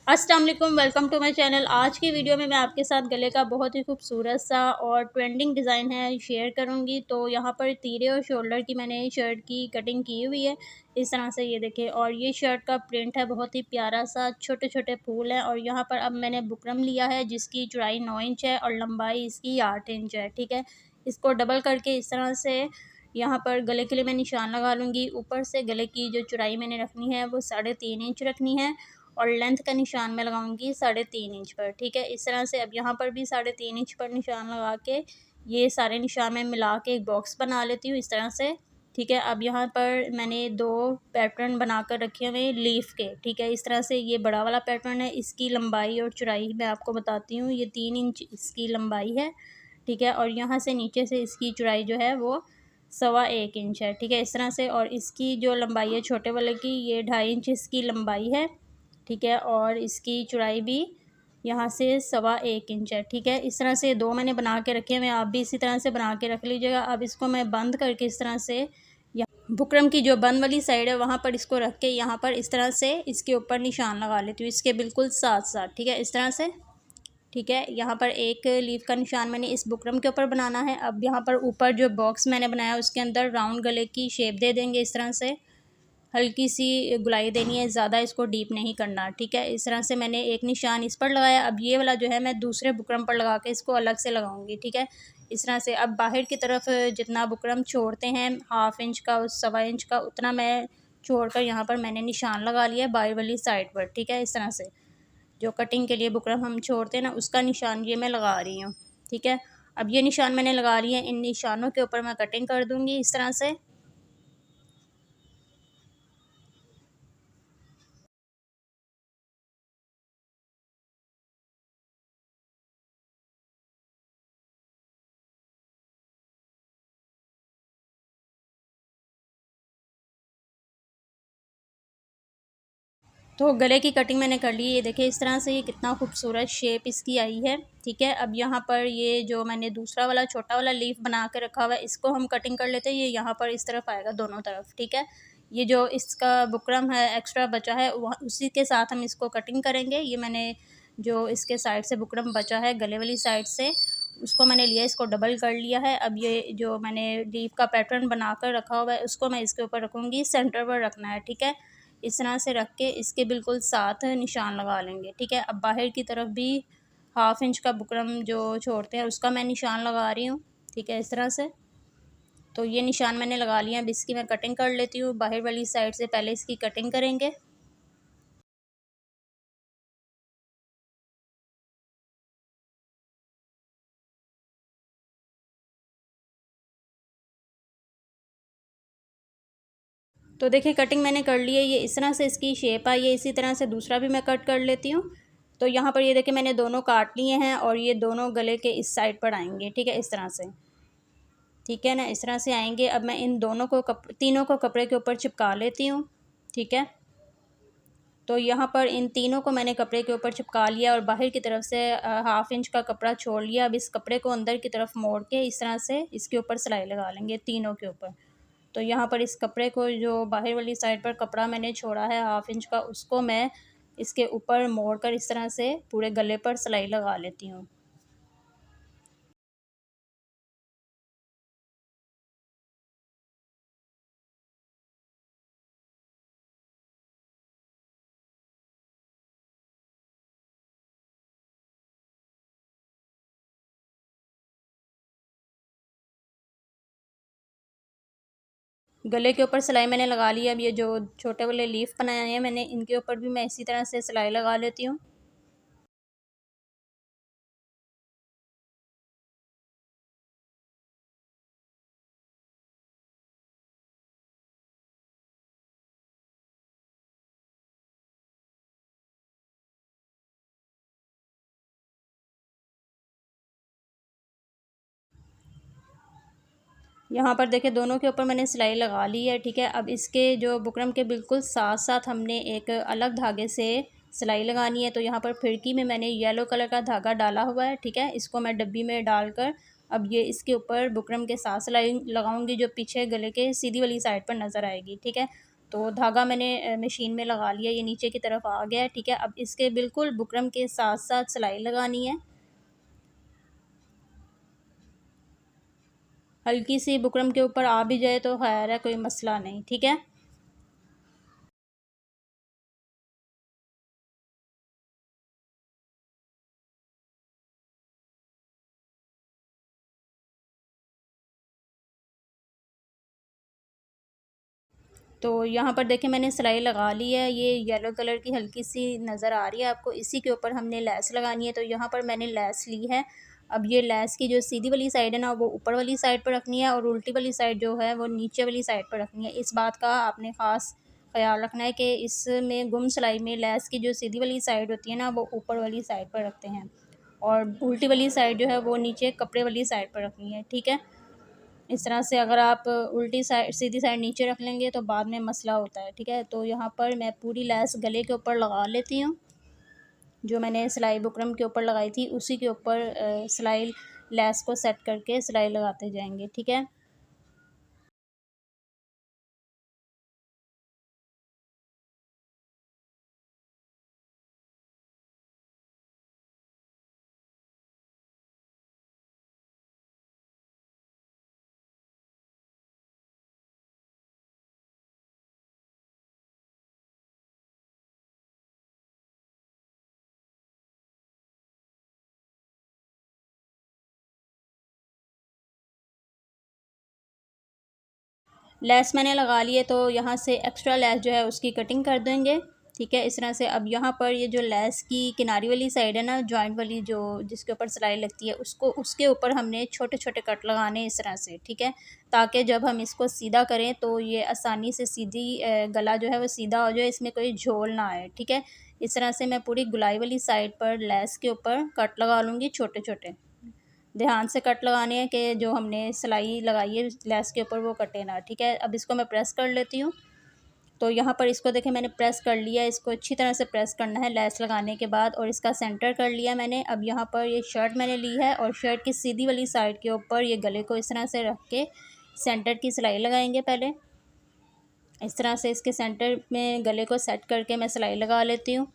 अस्सलाम वालेकुम, welcome to my channel. आज की वीडियो में मैं आपके साथ गले का बहुत ही खूबसूरत सा और ट्रेंडिंग डिज़ाइन है शेयर करूंगी। तो यहाँ पर तीरे और शोल्डर की मैंने शर्ट की कटिंग की हुई है इस तरह से, ये देखिए। और ये शर्ट का प्रिंट है बहुत ही प्यारा सा, छोटे छोटे फूल हैं। और यहाँ पर अब मैंने बुकरम लिया है जिसकी चौड़ाई 9 इंच है और लंबाई इसकी 8 इंच है, ठीक है। इसको डबल करके इस तरह से यहाँ पर गले के लिए मैं निशान लगा लूँगी। ऊपर से गले की जो चौड़ाई मैंने रखनी है वो 3.5 इंच रखनी है और लेंथ का निशान मैं लगाऊंगी 3.5 इंच पर, ठीक है। इस तरह से अब यहाँ पर भी 3.5 इंच पर निशान लगा के ये सारे निशान मैं मिला के एक बॉक्स बना लेती हूँ इस तरह से, ठीक है। अब यहाँ पर मैंने 2 पैटर्न बनाकर रखे हुए लीफ के, ठीक है। इस तरह से ये बड़ा वाला पैटर्न है, इसकी लंबाई और चौड़ाई मैं आपको बताती हूँ। ये 3 इंच इसकी लंबाई है, ठीक है। और यहाँ से नीचे से इसकी चौड़ाई जो है वो 1.25 इंच है, ठीक है, इस तरह से। और इसकी जो लंबाई है छोटे वाले की, ये 2.5 इंच इसकी लंबाई है, ठीक है। और इसकी चौड़ाई भी यहाँ से 1.25 इंच है, ठीक है। इस तरह से 2 मैंने बना के रखे हैं, आप भी इसी तरह से बना के रख लीजिएगा। अब इसको मैं बंद करके इस तरह से बुकरम की जो बंद वाली साइड है वहाँ पर इसको रख के यहाँ पर इस तरह से इसके ऊपर निशान लगा लेती हूँ, इसके बिल्कुल साथ साथ, ठीक है, इस तरह से, ठीक है। यहाँ पर एक लीफ का निशान मैंने इस बुकरम के ऊपर बनाना है। अब यहाँ पर ऊपर जो बॉक्स मैंने बनाया उसके अंदर राउंड गले की शेप दे देंगे इस तरह से, हल्की सी गुलाई देनी है, ज़्यादा इसको डीप नहीं करना, ठीक है। इस तरह से मैंने एक निशान इस पर लगाया। अब ये वाला जो है मैं दूसरे बुकरम पर लगा के इसको अलग से लगाऊंगी, ठीक है, इस तरह से। अब बाहर की तरफ जितना बुकरम छोड़ते हैं 1/2 इंच का, 1.25 इंच का, उतना मैं छोड़कर यहाँ पर मैंने निशान लगा लिया बाहर वाली साइड पर, ठीक है। इस तरह से जो कटिंग के लिए बुकरम हम छोड़ते हैं ना, उसका निशान ये मैं लगा रही हूँ, ठीक है। अब ये निशान मैंने लगा लिए हैं, इन निशानों के ऊपर मैं कटिंग कर दूँगी इस तरह से। तो गले की कटिंग मैंने कर ली, ये देखिए इस तरह से, ये कितना खूबसूरत शेप इसकी आई है, ठीक है। अब यहाँ पर ये जो मैंने दूसरा वाला छोटा वाला लीफ बना के रखा हुआ है इसको हम कटिंग कर लेते हैं। ये यहाँ पर इस तरफ आएगा दोनों तरफ, ठीक है। ये जो इसका बुकरम है एक्स्ट्रा बचा है वह उसी के साथ हम इसको कटिंग करेंगे। ये मैंने जो इसके साइड से बुकरम बचा है गले वाली साइड से, उसको मैंने लिया, इसको डबल कर लिया है। अब ये जो मैंने लीफ का पैटर्न बना कर रखा हुआ है उसको मैं इसके ऊपर रखूँगी, सेंटर पर रखना है, ठीक है। इस तरह से रख के इसके बिल्कुल साथ निशान लगा लेंगे, ठीक है। अब बाहर की तरफ भी 1/2 इंच का बुकरम जो छोड़ते हैं उसका मैं निशान लगा रही हूँ, ठीक है, इस तरह से। तो ये निशान मैंने लगा लिया। अब इसकी मैं कटिंग कर लेती हूँ। बाहर वाली साइड से पहले इसकी कटिंग करेंगे। तो देखिए कटिंग मैंने कर ली है, ये इस तरह से इसकी शेप आई है। इसी तरह से दूसरा भी मैं कट कर लेती हूँ। तो यहाँ पर ये देखिए मैंने दोनों काट लिए हैं और ये दोनों गले के इस साइड पर आएंगे, ठीक है, इस तरह से, ठीक है ना, इस तरह से आएंगे। अब मैं इन दोनों को तीनों को कपड़े के ऊपर चिपका लेती हूँ, ठीक है। तो यहाँ पर इन तीनों को मैंने कपड़े के ऊपर चिपका लिया और बाहर की तरफ से 1/2 इंच का कपड़ा छोड़ लिया। अब इस कपड़े को अंदर की तरफ मोड़ के इस तरह से इसके ऊपर सिलाई लगा लेंगे तीनों के ऊपर। तो यहाँ पर इस कपड़े को जो बाहर वाली साइड पर कपड़ा मैंने छोड़ा है 1/2 इंच का, उसको मैं इसके ऊपर मोड़ कर इस तरह से पूरे गले पर सिलाई लगा लेती हूँ। गले के ऊपर सिलाई मैंने लगा ली है। अब ये जो छोटे वाले लीफ बनाए हैं मैंने, इनके ऊपर भी मैं इसी तरह से सिलाई लगा लेती हूँ। यहाँ पर देखिए दोनों के ऊपर मैंने सिलाई लगा ली है, ठीक है। अब इसके जो बुकरम के बिल्कुल साथ साथ हमने एक अलग धागे से सिलाई लगानी है। तो यहाँ पर फिरकी में मैंने येलो कलर का धागा डाला हुआ है, ठीक है। इसको मैं डब्बी में डालकर अब ये इसके ऊपर बुकरम के साथ सिलाई लगाऊंगी जो पीछे गले के सीधी वाली साइड पर नज़र आएगी, ठीक है। तो धागा मैंने मशीन में लगा लिया, ये नीचे की तरफ आ गया है, ठीक है। अब इसके बिल्कुल बुकरम के साथ साथ सिलाई लगानी है। हल्की सी बुकरम के ऊपर आ भी जाए तो खैर है, कोई मसला नहीं, ठीक है। तो यहाँ पर देखिए मैंने सिलाई लगा ली है, ये येलो कलर की हल्की सी नज़र आ रही है आपको, इसी के ऊपर हमने लेस लगानी है। तो यहाँ पर मैंने लेस ली है। अब ये लेस की जो सीधी वाली साइड है ना, वो ऊपर वाली साइड पर रखनी है, और उल्टी वाली साइड जो है वो नीचे वाली साइड पर रखनी है। इस बात का आपने ख़ास ख्याल रखना है कि इसमें गुम सिलाई में लेस की जो सीधी वाली साइड होती है ना, वो ऊपर वाली साइड पर रखते हैं, और उल्टी वाली साइड जो है वो नीचे कपड़े वाली साइड पर रखनी है, ठीक है। इस तरह से अगर आप उल्टी साइड सीधी साइड नीचे रख लेंगे तो बाद में मसला होता है, ठीक है। तो यहाँ पर मैं पूरी लेस गले के ऊपर लगा लेती हूँ, जो मैंने सिलाई बुकरम के ऊपर लगाई थी उसी के ऊपर सिलाई लेस को सेट करके सिलाई लगाते जाएंगे, ठीक है। लेस मैंने लगा ली है, तो यहाँ से एक्स्ट्रा लेस जो है उसकी कटिंग कर देंगे, ठीक है। इस तरह से अब यहाँ पर ये जो लेस की किनारी वाली साइड है ना, जॉइंट वाली जो जिसके ऊपर सिलाई लगती है, उसको उसके ऊपर हमने छोटे छोटे कट लगाने इस तरह से, ठीक है, ताकि जब हम इसको सीधा करें तो ये आसानी से सीधी गला जो है वो सीधा हो जाए, इसमें कोई झोल ना आए, ठीक है। इस तरह से मैं पूरी गुलाई वाली साइड पर लेस के ऊपर कट लगा लूँगी छोटे छोटे। ध्यान से कट लगाने हैं कि जो हमने सिलाई लगाई है लेस के ऊपर वो कटे ना, ठीक है। अब इसको मैं प्रेस कर लेती हूँ। तो यहाँ पर इसको देखिए मैंने प्रेस कर लिया, इसको अच्छी तरह से प्रेस करना है लेस लगाने के बाद, और इसका सेंटर कर लिया मैंने। अब यहाँ पर ये शर्ट मैंने ली है, और शर्ट की सीधी वाली साइड के ऊपर ये गले को इस तरह से रख के सेंटर की सिलाई लगाएंगे पहले। इस तरह से इसके सेंटर में गले को सेट करके मैं सिलाई लगा लेती हूँ।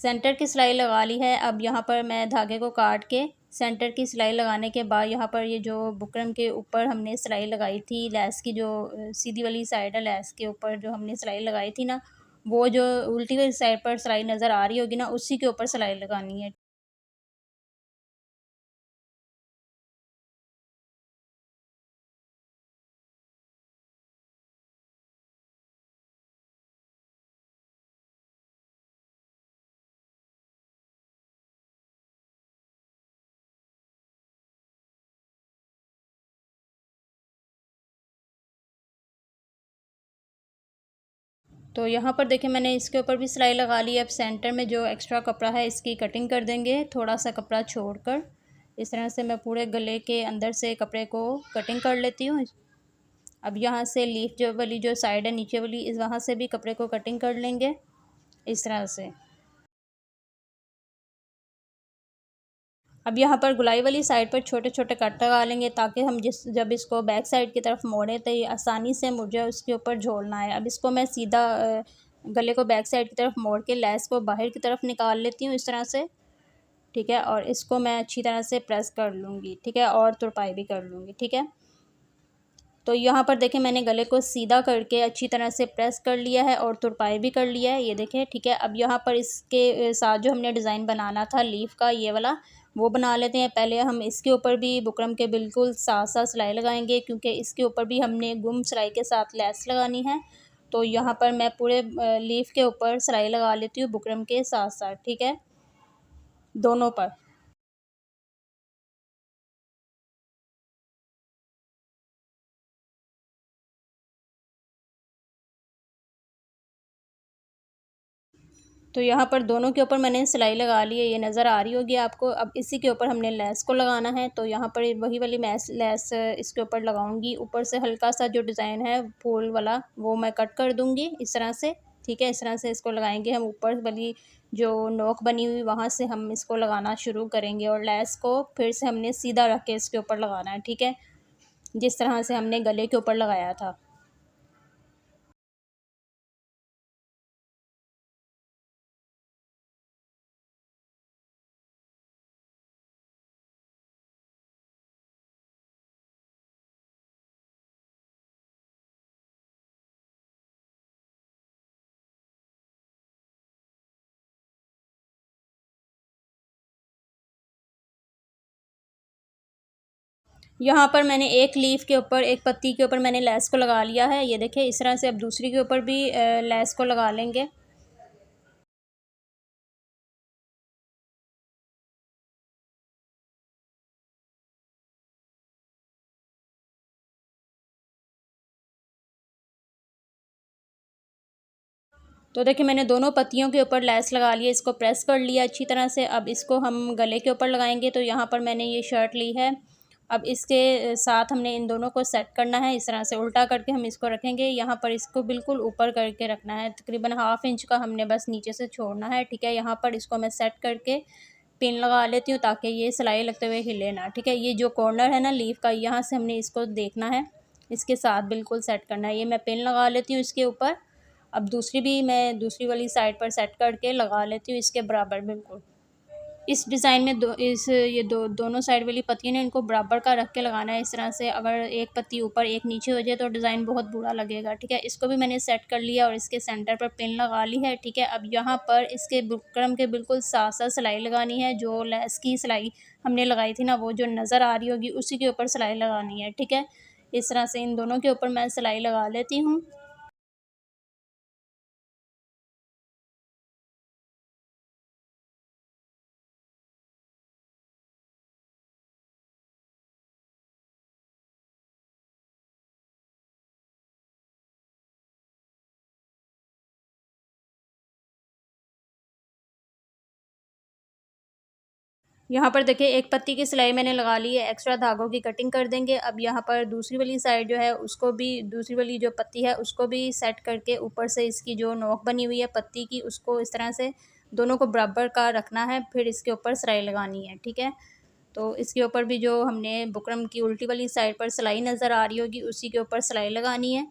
सेंटर की सिलाई लगा ली है। अब यहाँ पर मैं धागे को काट के सेंटर की सिलाई लगाने के बाद यहाँ पर ये जो बुकरम के ऊपर हमने सिलाई लगाई थी लेस की, जो सीधी वाली साइड है लेस के ऊपर जो हमने सिलाई लगाई थी ना, वो जो उल्टी वाली साइड पर सिलाई नज़र आ रही होगी ना, उसी के ऊपर सिलाई लगानी है। तो यहाँ पर देखिए मैंने इसके ऊपर भी सिलाई लगा ली है। अब सेंटर में जो एक्स्ट्रा कपड़ा है इसकी कटिंग कर देंगे, थोड़ा सा कपड़ा छोड़कर। इस तरह से मैं पूरे गले के अंदर से कपड़े को कटिंग कर लेती हूँ। अब यहाँ से लीफ जो वाली जो साइड है नीचे वाली, इस वहाँ से भी कपड़े को कटिंग कर लेंगे इस तरह से। अब यहाँ पर गुलाई वाली साइड पर छोटे छोटे कट लगा लेंगे, ताकि हम जब इसको बैक साइड की तरफ मोड़ें तो ये आसानी से मुझे उसके ऊपर झोलना है। अब इसको मैं सीधा गले को बैक साइड की तरफ मोड़ के लेस को बाहर की तरफ निकाल लेती हूँ इस तरह से, ठीक है। और इसको मैं अच्छी तरह से प्रेस कर लूँगी, ठीक है, और तुरपाई भी कर लूँगी, ठीक है। तो यहाँ पर देखें मैंने गले को सीधा करके अच्छी तरह से प्रेस कर लिया है और तुरपाई भी कर लिया है, ये देखें, ठीक है। अब यहाँ पर इसके साथ जो हमने डिज़ाइन बनाना था लीफ का, ये वाला, वो बना लेते हैं। पहले हम इसके ऊपर भी बुकरम के बिल्कुल साथ साथ सिलाई लगाएंगे, क्योंकि इसके ऊपर भी हमने गुम सिलाई के साथ लेस लगानी है। तो यहाँ पर मैं पूरे लीफ के ऊपर सिलाई लगा लेती हूँ बुकरम के साथ साथ, ठीक है, दोनों पर। तो यहाँ पर दोनों के ऊपर मैंने सिलाई लगा ली है, ये नज़र आ रही होगी आपको। अब इसी के ऊपर हमने लेस को लगाना है, तो यहाँ पर वही वाली मैस लेस इसके ऊपर लगाऊंगी। ऊपर से हल्का सा जो डिज़ाइन है फूल वाला वो मैं कट कर दूंगी इस तरह से, ठीक है। इस तरह से इसको लगाएंगे हम, ऊपर वाली जो नोक बनी हुई वहाँ से हम इसको लगाना शुरू करेंगे, और लेस को फिर से हमने सीधा रख के इसके ऊपर लगाना है, ठीक है। जिस तरह से हमने गले के ऊपर लगाया था। यहाँ पर मैंने एक लीफ के ऊपर, एक पत्ती के ऊपर मैंने लेस को लगा लिया है। ये देखिए इस तरह से अब दूसरी के ऊपर भी लेस को लगा लेंगे। तो देखिए मैंने दोनों पत्तियों के ऊपर लेस लगा लिया, इसको प्रेस कर लिया अच्छी तरह से। अब इसको हम गले के ऊपर लगाएंगे। तो यहाँ पर मैंने ये शर्ट ली है, अब इसके साथ हमने इन दोनों को सेट करना है। इस तरह से उल्टा करके हम इसको रखेंगे। यहाँ पर इसको बिल्कुल ऊपर करके रखना है, तकरीबन 1/2 इंच का हमने बस नीचे से छोड़ना है, ठीक है। यहाँ पर इसको मैं सेट करके पिन लगा लेती हूँ ताकि ये सिलाई लगते हुए हिले ना, ठीक है। ये जो कॉर्नर है ना लीफ का, यहाँ से हमने इसको देखना है, इसके साथ बिल्कुल सेट करना है। ये मैं पिन लगा लेती हूँ इसके ऊपर। अब दूसरी भी मैं दूसरी वाली साइड पर सेट करके लगा लेती हूँ इसके बराबर बिल्कुल। इस डिज़ाइन में दोनों साइड वाली पत्तियाँ ने इनको बराबर का रख के लगाना है इस तरह से। अगर एक पत्ती ऊपर एक नीचे हो जाए तो डिज़ाइन बहुत बुरा लगेगा, ठीक है। इसको भी मैंने सेट कर लिया और इसके सेंटर पर पिन लगा ली है, ठीक है। अब यहाँ पर इसके बुकरम के बिल्कुल साथ साथ सिलाई लगानी है। जो लेस की सिलाई हमने लगाई थी ना, वो जो नज़र आ रही होगी उसी के ऊपर सिलाई लगानी है, ठीक है। इस तरह से इन दोनों के ऊपर मैं सिलाई लगा लेती हूँ। यहाँ पर देखिए एक पत्ती की सिलाई मैंने लगा ली है, एक्स्ट्रा धागों की कटिंग कर देंगे। अब यहाँ पर दूसरी वाली साइड जो है उसको भी, दूसरी वाली जो पत्ती है उसको भी सेट करके ऊपर से इसकी जो नोक बनी हुई है पत्ती की, उसको इस तरह से दोनों को बराबर का रखना है। फिर इसके ऊपर सिलाई लगानी है, ठीक है। तो इसके ऊपर भी जो हमने बुकरम की उल्टी वाली साइड पर सिलाई नज़र आ रही होगी उसी के ऊपर सिलाई लगानी है।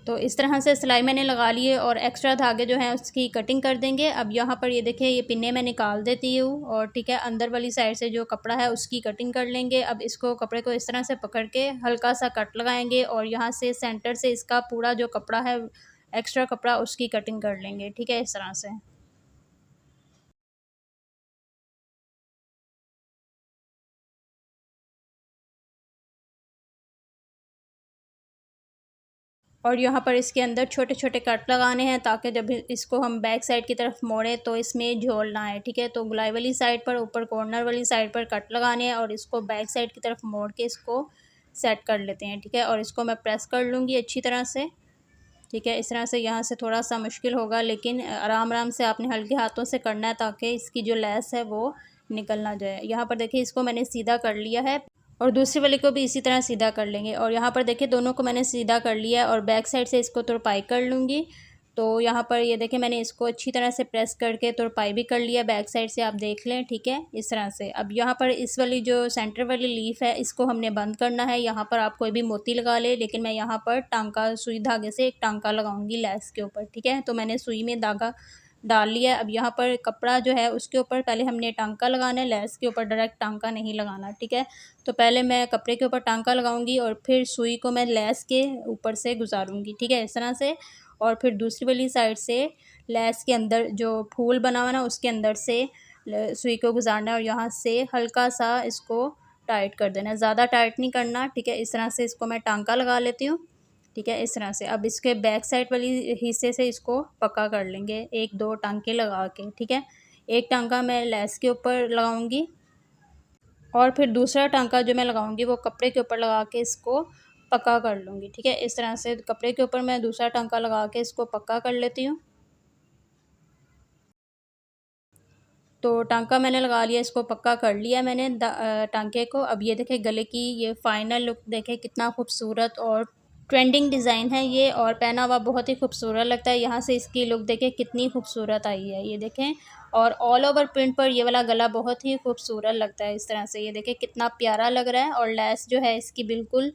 तो इस तरह से सिलाई मैंने लगा ली है और एक्स्ट्रा धागे जो हैं उसकी कटिंग कर देंगे। अब यहाँ पर ये देखिए ये पिन्ने मैं निकाल देती हूँ और ठीक है, अंदर वाली साइड से जो कपड़ा है उसकी कटिंग कर लेंगे। अब इसको कपड़े को इस तरह से पकड़ के हल्का सा कट लगाएंगे और यहाँ से सेंटर से इसका पूरा जो कपड़ा है, एक्स्ट्रा कपड़ा, उसकी कटिंग कर लेंगे, ठीक है, इस तरह से। और यहाँ पर इसके अंदर छोटे छोटे कट लगाने हैं ताकि जब इसको हम बैक साइड की तरफ मोड़ें तो इसमें झोल ना आए, ठीक है। तो गुलाई वाली साइड पर, ऊपर कॉर्नर वाली साइड पर कट लगाने हैं और इसको बैक साइड की तरफ मोड़ के इसको सेट कर लेते हैं, ठीक है। और इसको मैं प्रेस कर लूँगी अच्छी तरह से, ठीक है। इस तरह से यहाँ से थोड़ा सा मुश्किल होगा लेकिन आराम आराम से आपने हल्के हाथों से करना है ताकि इसकी जो लेस है वो निकल ना जाए। यहाँ पर देखिए इसको मैंने सीधा कर लिया है और दूसरी वाली को भी इसी तरह सीधा कर लेंगे। और यहाँ पर देखिए दोनों को मैंने सीधा कर लिया है और बैक साइड से इसको तुरपाई कर लूँगी। तो यहाँ पर ये देखिए मैंने इसको अच्छी तरह से प्रेस करके तुरपाई भी कर लिया बैक साइड से, आप देख लें, ठीक है, इस तरह से। अब यहाँ पर इस वाली जो सेंटर वाली लीफ है इसको हमने बंद करना है। यहाँ पर आप कोई भी मोती लगा ले, लेकिन मैं यहाँ पर टांका, सुई धागे से एक टांका लगाऊंगी लेस के ऊपर, ठीक है। तो मैंने सुई में धागा डाल लिया। अब यहाँ पर कपड़ा जो है उसके ऊपर पहले हमने टांका लगाना है, लेस के ऊपर डायरेक्ट टांका नहीं लगाना, ठीक है। तो पहले मैं कपड़े के ऊपर टांका लगाऊंगी और फिर सुई को मैं लेस के ऊपर से गुजारूंगी, ठीक है, इस तरह से। और फिर दूसरी वाली साइड से लेस के अंदर जो फूल बना हुआ ना उसके अंदर से सुई को गुजारना है और यहाँ से हल्का सा इसको टाइट कर देना है, ज़्यादा टाइट नहीं करना, ठीक है। इस तरह से इसको मैं टांका लगा लेती हूँ, ठीक है, इस तरह से। अब इसके बैक साइड वाली हिस्से से इसको पक्का कर लेंगे एक दो टांके लगा के, ठीक है। एक टांका मैं लेस के ऊपर लगाऊंगी और फिर दूसरा टांका जो मैं लगाऊंगी वो कपड़े के ऊपर लगा के इसको पक्का कर लूँगी, ठीक है। इस तरह से कपड़े के ऊपर मैं दूसरा टांका लगा के इसको पक्का कर लेती हूँ। तो टांका मैंने लगा लिया, इसको पक्का कर लिया मैंने टांके को। अब ये देखें गले की ये फ़ाइनल लुक देखें, कितना खूबसूरत और ट्रेंडिंग डिज़ाइन है ये, और पहना हुआ बहुत ही खूबसूरत लगता है। यहाँ से इसकी लुक देखें कितनी खूबसूरत आई है, ये देखें। और ऑल ओवर प्रिंट पर ये वाला गला बहुत ही खूबसूरत लगता है इस तरह से, ये देखें कितना प्यारा लग रहा है। और लेस जो है इसकी बिल्कुल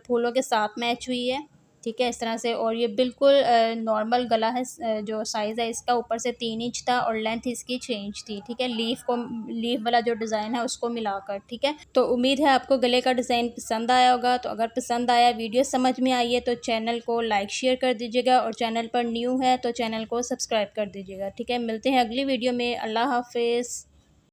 फूलों के साथ मैच हुई है, ठीक है, इस तरह से। और ये बिल्कुल नॉर्मल गला है, जो साइज़ है इसका ऊपर से 3 इंच था और लेंथ इसकी 6 इंच थी, ठीक है, लीफ वाला जो डिज़ाइन है उसको मिलाकर, ठीक है। तो उम्मीद है आपको गले का डिज़ाइन पसंद आया होगा। तो अगर पसंद आया, वीडियो समझ में आई है, तो चैनल को लाइक शेयर कर दीजिएगा, और चैनल पर न्यू है तो चैनल को सब्सक्राइब कर दीजिएगा, ठीक है। मिलते हैं अगली वीडियो में। अल्लाह हाफिज़।